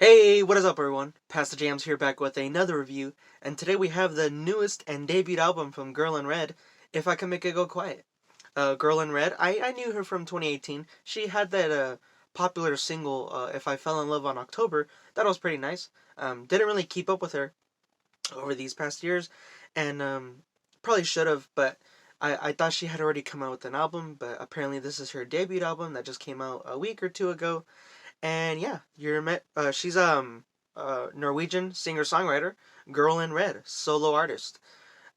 Hey, what is up everyone? Pastor Jams here back with another review, and today we have the newest and debut album from Girl in Red, If I Can Make It Go Quiet. Girl in Red, I knew her from 2018. She had that popular single, If I Fell in Love on October. That was pretty nice. Didn't really keep up with her over these past years, and probably should have, but I thought she had already come out with an album, but apparently this is her debut album that just came out a week or two ago. And yeah, she's Norwegian singer songwriter, Girl in Red, solo artist.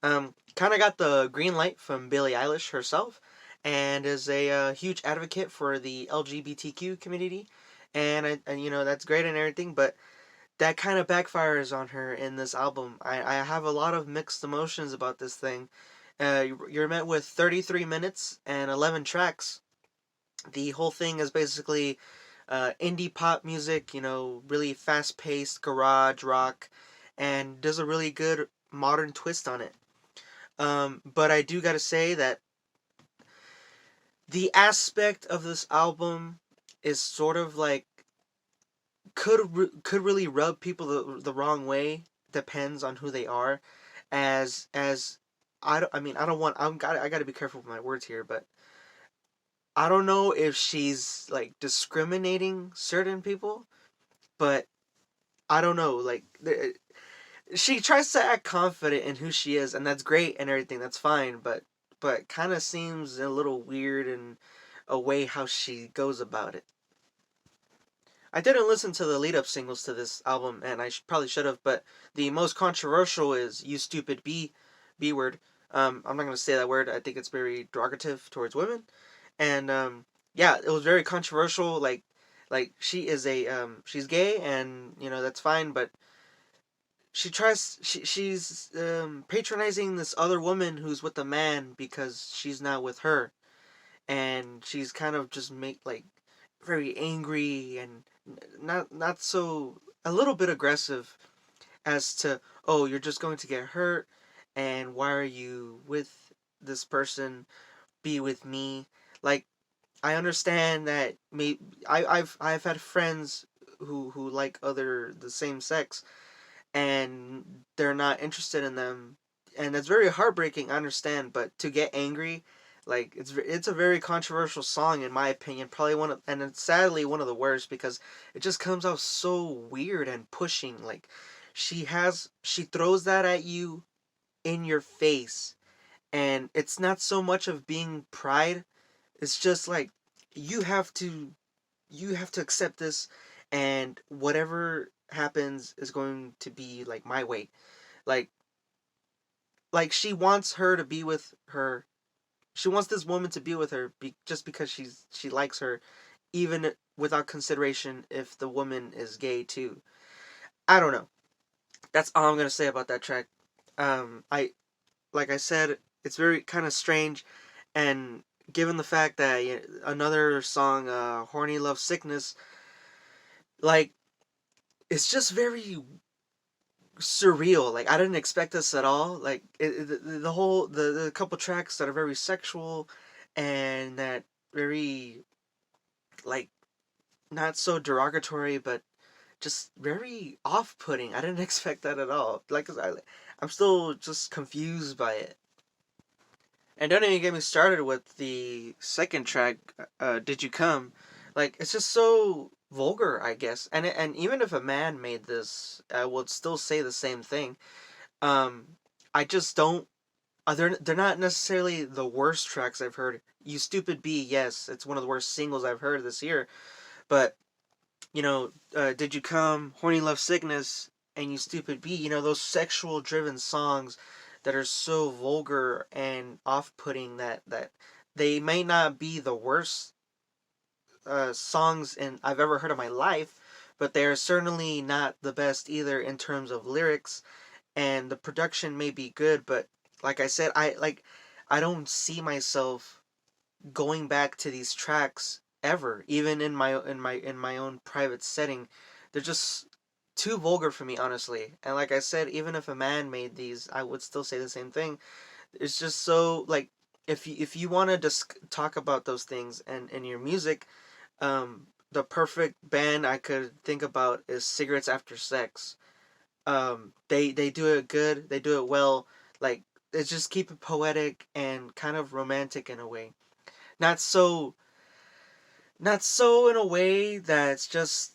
Kind of got the green light from Billie Eilish herself, and is a huge advocate for the LGBTQ community, and that's great and everything, but that kind of backfires on her in this album. I have a lot of mixed emotions about this thing. You're met with 33 minutes and 11 tracks. The whole thing is basically indie pop music, really fast paced garage rock, and does a really good modern twist on it. But I do gotta say that the aspect of this album is sort of like could really rub people the wrong way. Depends on who they are. As I mean I don't want I gotta be careful with my words here, but I don't know if she's like discriminating certain people, but I don't know, like she tries to act confident in who she is, and that's great and everything. That's fine, but kind of seems a little weird in a way how she goes about it. I didn't listen to the lead up singles to this album, and probably should have. But the most controversial is "You Stupid B Word." I'm not gonna say that word. I think it's very derogative towards women, and yeah, it was very controversial. Like she is she's gay, and that's fine, but she's patronizing this other woman who's with a man because she's not with her, and she's kind of just make like very angry and not so a little bit aggressive as to, oh, you're just going to get hurt, and why are you with this person, be with me. Like, I understand that I've had friends who like other the same sex, and they're not interested in them, and that's very heartbreaking. I understand, but to get angry, like it's a very controversial song in my opinion. Probably one of, and it's sadly one of the worst because it just comes out so weird and pushing. Like she throws that at you in your face, and it's not so much of being pride. It's just like you have to you have to accept this, and whatever happens is going to be like my way. like like she wants her to be with her. She wants this woman to be with her just because she likes her, even without consideration if the woman is gay too. I don't know. That's all I'm gonna say about that track. I Like I said, it's very kind of strange, and given the fact that another song, "Horny Love Sickness," like it's just very surreal. Like I didn't expect this at all. Like the whole the couple tracks that are very sexual, and that very like not so derogatory, but just very off-putting. I didn't expect that at all. I'm still just confused by it. And don't even get me started with the second track, "Did You Come?" Like it's just so vulgar, I guess. And even if a man made this, I would still say the same thing. Um, I just don't. They're not necessarily the worst tracks I've heard. "You Stupid Bee," yes, it's one of the worst singles I've heard this year. But "Did You Come?", "Horny Love Sickness," and "You Stupid Bee," those sexual driven songs that are so vulgar and off putting that they may not be the worst songs I've ever heard in my life, but they are certainly not the best either in terms of lyrics, and the production may be good, but like I said, I don't see myself going back to these tracks ever, even in my own private setting. They're just too vulgar for me, honestly. And like I said, even if a man made these, I would still say the same thing. It's just so like, if you want to just talk about those things and in your music, um, the perfect band I could think about is Cigarettes After Sex. They do it good. They do it well. Like, they just keep it poetic and kind of romantic in a way. Not so not so in a way that's just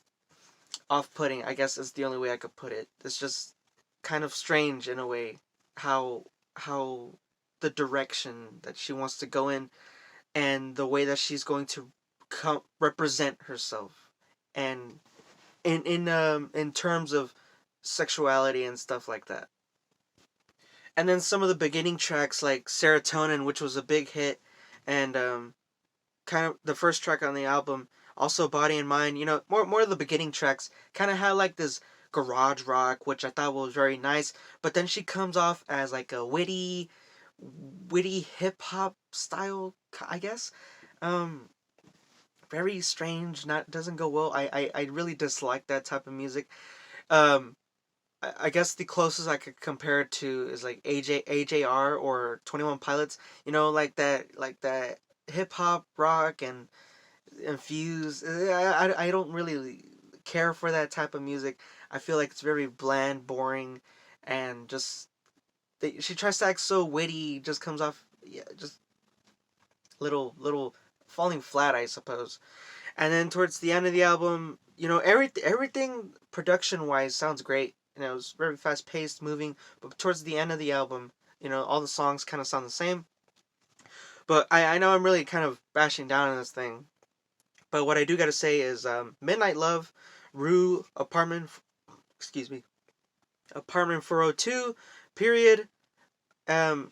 off-putting. I guess is the only way I could put it. It's just kind of strange in a way how how the direction that she wants to go in, and the way that she's going to represent herself, and in terms of sexuality and stuff like that. And then some of the beginning tracks like Serotonin, which was a big hit, and kind of the first track on the album, also Body and Mind, more of the beginning tracks kind of had like this garage rock, which I thought was very nice. But then she comes off as like a witty hip hop style, I guess. Um, Very strange. Not doesn't go well. I really dislike that type of music. Um, I guess the closest I could compare it to is like AJR or 21 Pilots. Like that hip hop rock and infused. I don't really care for that type of music. I feel like it's very bland, boring, and just she tries to act so witty. Just comes off, yeah, just little falling flat, I suppose. And then towards the end of the album, everything production wise sounds great. It was very fast paced, moving. But towards the end of the album, all the songs kind of sound the same. But I know I'm really kind of bashing down on this thing. But what I do gotta say is Midnight Love, Rue, excuse me, Apartment 402, period. Um,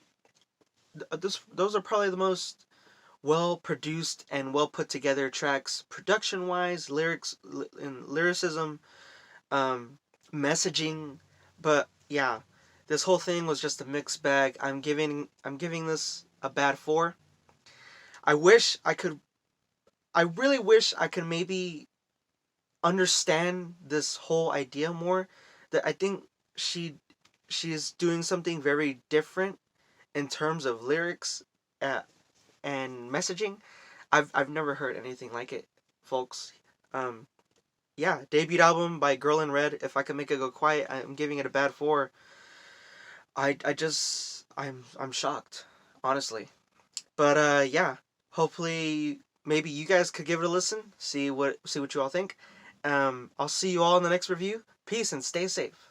those are probably the most well produced and well put together tracks, production wise, and lyricism, um, messaging. But yeah, this whole thing was just a mixed bag. I'm giving this a bad 4. I wish I could. I really wish I could maybe understand this whole idea more. That I think she she's doing something very different in terms of lyrics, uh, and messaging. I've never heard anything like it, folks. Um, yeah, debut album by Girl in Red. If I could make it go quiet, I'm giving it a bad 4. I'm shocked, honestly. But yeah, hopefully maybe you guys could give it a listen. See what you all think. I'll see you all in the next review. Peace and stay safe.